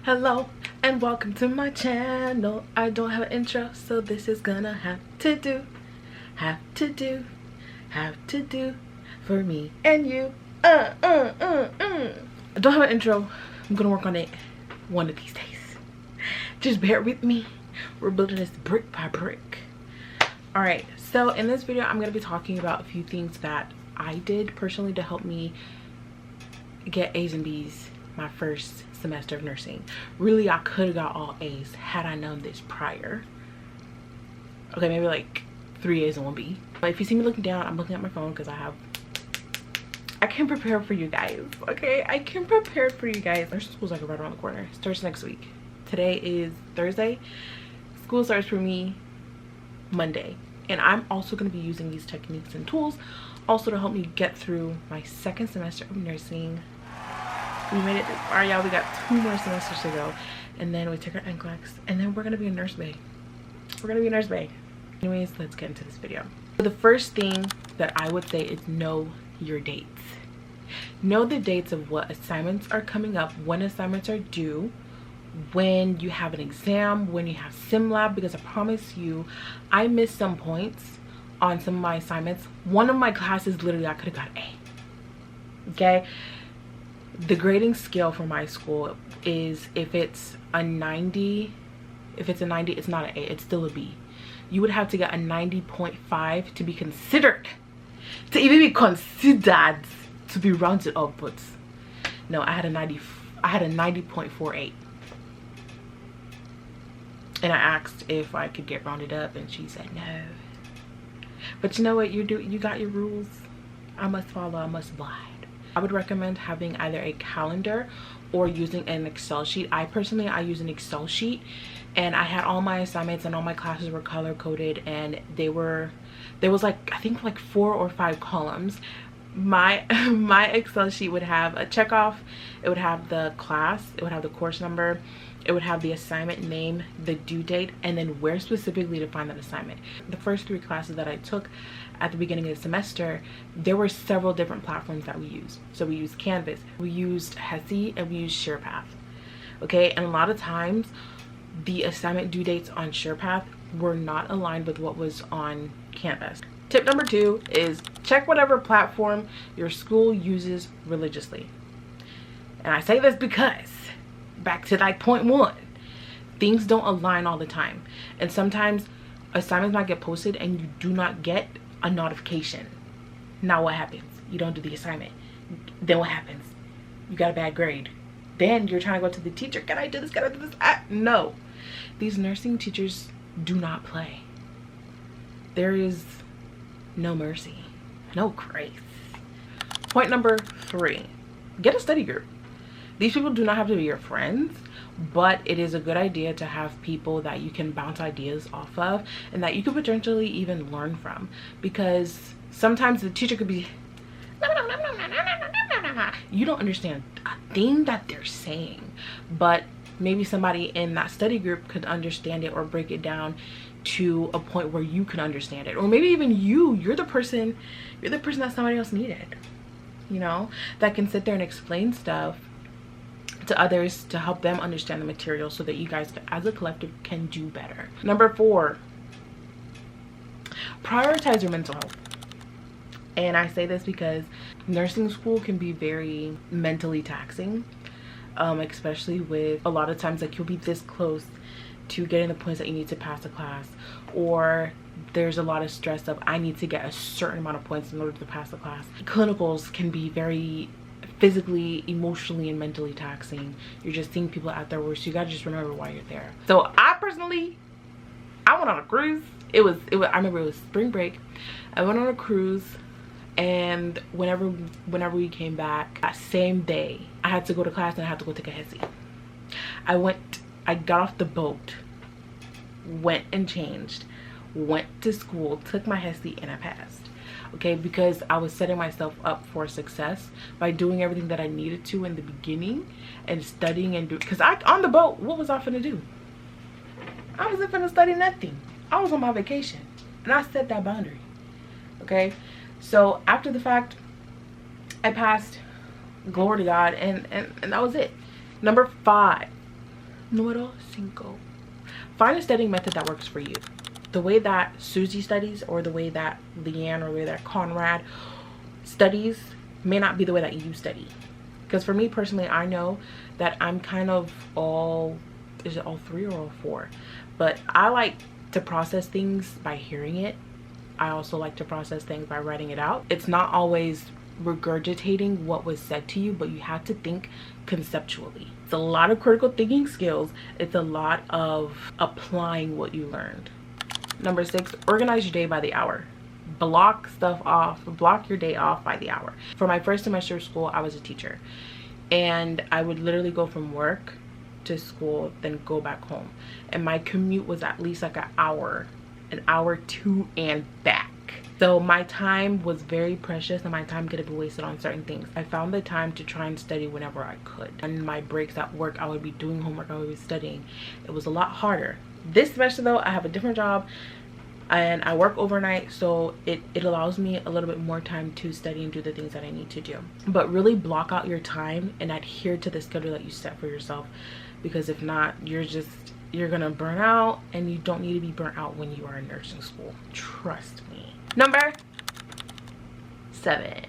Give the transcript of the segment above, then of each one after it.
Hello and welcome to my channel. I don't have an intro, so this is gonna have to do for me and you. I don't have an intro. I'm gonna work on it one of these days. Just bear with me. We're building this brick by brick. All right, so in this video I'm gonna be talking about a few things that I did personally to help me get A's and B's my first semester of nursing. Really, I could have got all A's had I known this prior. Okay, maybe like 3 A's and 1 B. But if you see me looking down, I'm looking at my phone because I can prepare for you guys. Okay, I can prepare for you guys. Nursing school's like right around the corner. It starts next week. Today is Thursday. School starts for me Monday, and I'm also going to be using these techniques and tools also to help me get through my second semester of nursing. We made it this far, y'all. We got 2 more semesters to go, and then we take our NCLEX, and then we're gonna be a nurse bay. We're gonna be a nurse bay. Anyways, let's get into this video. The first thing that I would say is know your dates. Know the dates of what assignments are coming up, when assignments are due, when you have an exam, when you have sim lab, because I promise you, I missed some points on some of my assignments. One of my classes, literally, I could have got A. Okay? The grading scale for my school is if it's a 90, it's not an A, it's still a B. You would have to get a 90.5 to be considered, to even be considered to be rounded up. But no, I had a 90.48. And I asked if I could get rounded up, and she said no. But you know what, you got your rules. I must follow, I must abide. I would recommend having either a calendar or using an Excel sheet. I use an Excel sheet, and I had all my assignments and all my classes were color coded, and there was like, I think like 4 or 5 columns. My Excel sheet would have a check off, it would have the class, it would have the course number, it would have the assignment name, the due date, and then where specifically to find that assignment. The first 3 classes that I took at the beginning of the semester, there were several different platforms that we used. So we used Canvas, we used HESI, and we used SharePath. Okay, and a lot of times the assignment due dates on SharePath were not aligned with what was on Canvas. Tip number 2 is check whatever platform your school uses religiously. And I say this because, back to like point 1, things don't align all the time. And sometimes assignments might get posted and you do not get a notification. Now what happens? You don't do the assignment. Then what happens? You got a bad grade. Then you're trying to go to the teacher. Can I do this? Can I do this? No. These nursing teachers do not play. There is no mercy, no grace. Point number 3, get a study group. These people do not have to be your friends, but it is a good idea to have people that you can bounce ideas off of and that you could potentially even learn from, because sometimes the teacher could be, you don't understand a thing that they're saying, but maybe somebody in that study group could understand it or break it down to a point where you can understand it. Or maybe even you're the person that somebody else needed, you know, that can sit there and explain stuff to others to help them understand the material so that you guys as a collective can do better. Number 4, prioritize your mental health. And I say this because nursing school can be very mentally taxing, especially with a lot of times like you'll be this close to getting the points that you need to pass a class, or there's a lot of stress of I need to get a certain amount of points in order to pass the class. Clinicals can be very physically, emotionally, and mentally taxing. You're just seeing people out there where, so you gotta just remember why you're there. So I personally, I went on a cruise. I remember it was spring break. I went on a cruise, and whenever we came back, that same day I had to go to class and I had to go take a HESI. I got off the boat, went and changed, went to school, took my HESI, and I passed. Okay, because I was setting myself up for success by doing everything that I needed to in the beginning and studying and do, because on the boat, what was I finna do? I wasn't finna study nothing. I was on my vacation, and I set that boundary. Okay, so after the fact, I passed, glory to God, and that was it. Number 5, Número 5. Find a studying method that works for you. The way that Susie studies, or the way that Leanne, or the way that Conrad studies may not be the way that you study. Because for me personally, I know that I'm kind of all, is it all 3 or all 4? But I like to process things by hearing it. I also like to process things by writing it out. It's not always regurgitating what was said to you, but you have to think conceptually. It's a lot of critical thinking skills. It's a lot of applying what you learned. Number 6, organize your day by the hour. Block stuff off, block your day off by the hour. For my first semester of school, I was a teacher, and I would literally go from work to school, then go back home, and my commute was at least like an hour to and back. So my time was very precious, and my time could have been wasted on certain things. I found the time to try and study whenever I could. On my breaks at work, I would be doing homework, I would be studying. It was a lot harder. This semester though, I have a different job and I work overnight, so it allows me a little bit more time to study and do the things that I need to do. But really block out your time and adhere to the schedule that you set for yourself, because if not, you're gonna burn out, and you don't need to be burnt out when you are in nursing school. Trust me. Number 7.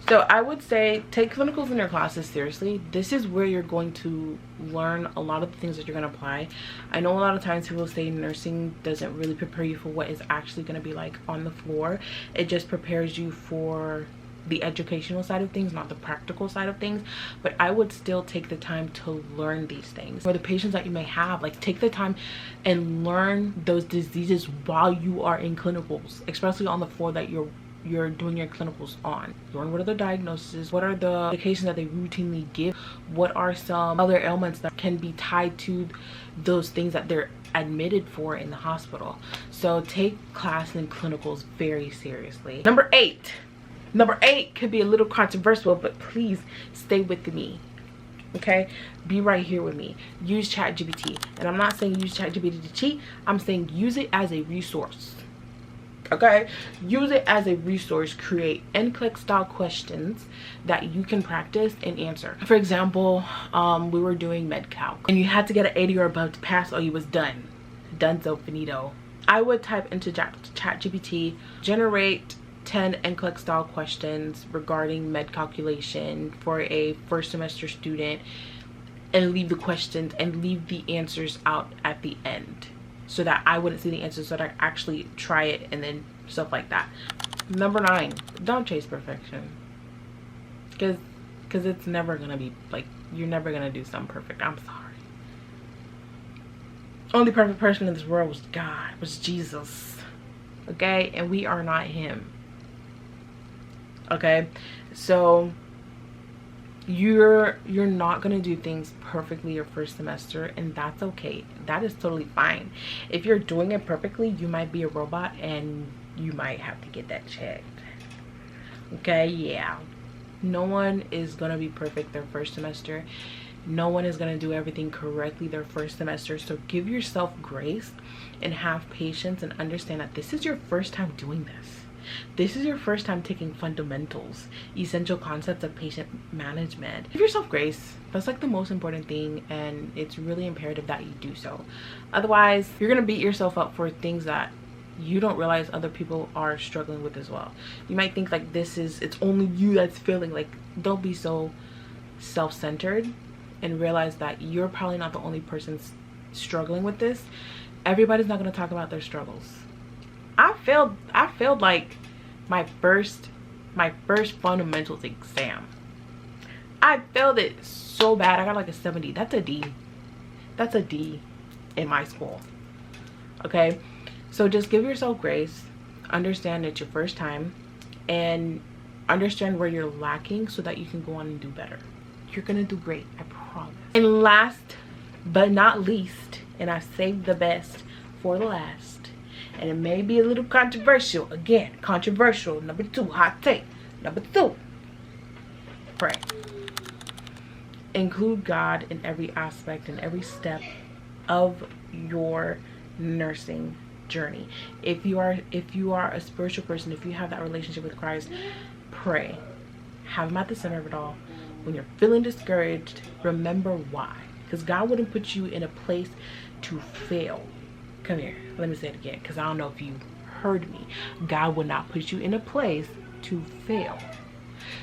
So I would say take clinicals in your classes seriously. This is where you're going to learn a lot of the things that you're going to apply. I know a lot of times people say nursing doesn't really prepare you for what is actually going to be like on the floor. It just prepares you for the educational side of things, not the practical side of things. But I would still take the time to learn these things. For the patients that you may have, like, take the time and learn those diseases while you are in clinicals, especially on the floor that you're doing your clinicals on. Learn what are the diagnoses, what are the medications that they routinely give, what are some other ailments that can be tied to those things that they're admitted for in the hospital. So take class and clinicals very seriously. Number 8 could be a little controversial, but please stay with me, okay? Be right here with me. Use ChatGPT. And I'm not saying use ChatGPT to cheat, I'm saying use it as a resource. Okay, use it as a resource. Create NCLEX style questions that you can practice and answer. For example, we were doing med-cal and you had to get an 80 or above to pass, or you was done so finito. I would type into ChatGPT, generate 10 NCLEX style questions regarding med calculation for a first semester student, and leave the questions and leave the answers out at the end, so that I wouldn't see the answers, so that I actually try it and then stuff like that. Number 9, don't chase perfection, because it's never gonna be like, you're never gonna do something perfect. I'm sorry. Only perfect person in this world was God, was Jesus, okay? And we are not him, okay? So you're not gonna do things perfectly your first semester, and that's okay. That is totally fine. If you're doing it perfectly, you might be a robot and you might have to get that checked, okay? Yeah, no one is gonna be perfect their first semester. No one is gonna do everything correctly their first semester. So give yourself grace and have patience, and understand that this is your first time doing this. This is your first time taking fundamentals, essential concepts of patient management. Give yourself grace. That's like the most important thing, and it's really imperative that you do so. Otherwise, you're gonna beat yourself up for things that you don't realize other people are struggling with as well. You might think like it's only you that's feeling. Like, don't be so self-centered, and realize that you're probably not the only person struggling with this. Everybody's not gonna talk about their struggles. I failed like my first fundamentals exam. I failed it so bad. I got like a 70. That's a D. That's a D in my school. Okay, so just give yourself grace. Understand it's your first time, and understand where you're lacking so that you can go on and do better. You're gonna do great, I promise. And last but not least, and I saved the best for the last, and it may be a little controversial. Again, controversial. Number 2, hot take. Number 2, pray. Include God in every aspect and every step of your nursing journey. If you are a spiritual person, if you have that relationship with Christ, pray. Have him at the center of it all. when you're feeling discouraged, remember why. Because God wouldn't put you in a place to fail. Come here, let me say it again, because I don't know if you heard me. God will not put you in a place to fail.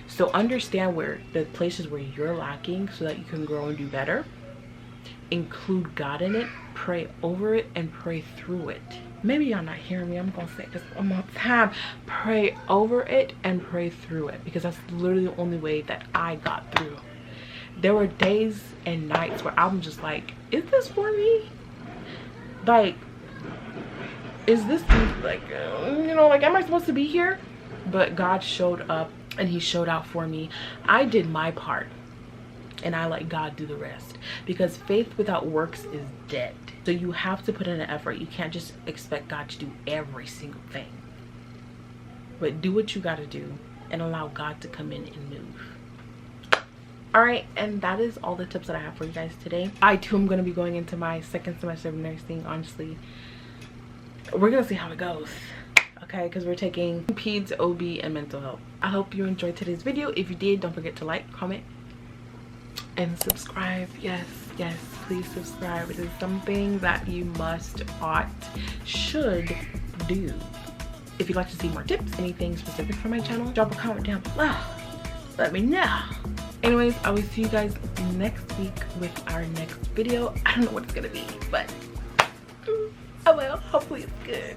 So understand where the places where you're lacking so that you can grow and do better. Include God in it, pray over it, and pray through it. Maybe y'all not hearing me. I'm gonna say this one more time. Pray over it and pray through it, because that's literally the only way that I got through. There were days and nights where I'm just like, is this for me? Like, is this like, you know, like, am I supposed to be here? But God showed up and he showed out for me. I did my part and I let God do the rest, because faith without works is dead. So you have to put in an effort. You can't just expect God to do every single thing, but do what you got to do and allow God to come in and move. All right, and that is all the tips that I have for you guys today. I too am going to be going into my second semester of nursing. Honestly, we're gonna see how it goes, okay, because we're taking peds, OB, and mental health. I hope you enjoyed today's video. If you did, don't forget to like, comment, and subscribe. Yes, please subscribe. It is something that you must, ought, should do. If you'd like to see more tips, anything specific for my channel, drop a comment down below. Let me know. Anyways, I will see you guys next week with our next video. I don't know what it's gonna be, but oh well, hopefully it's good.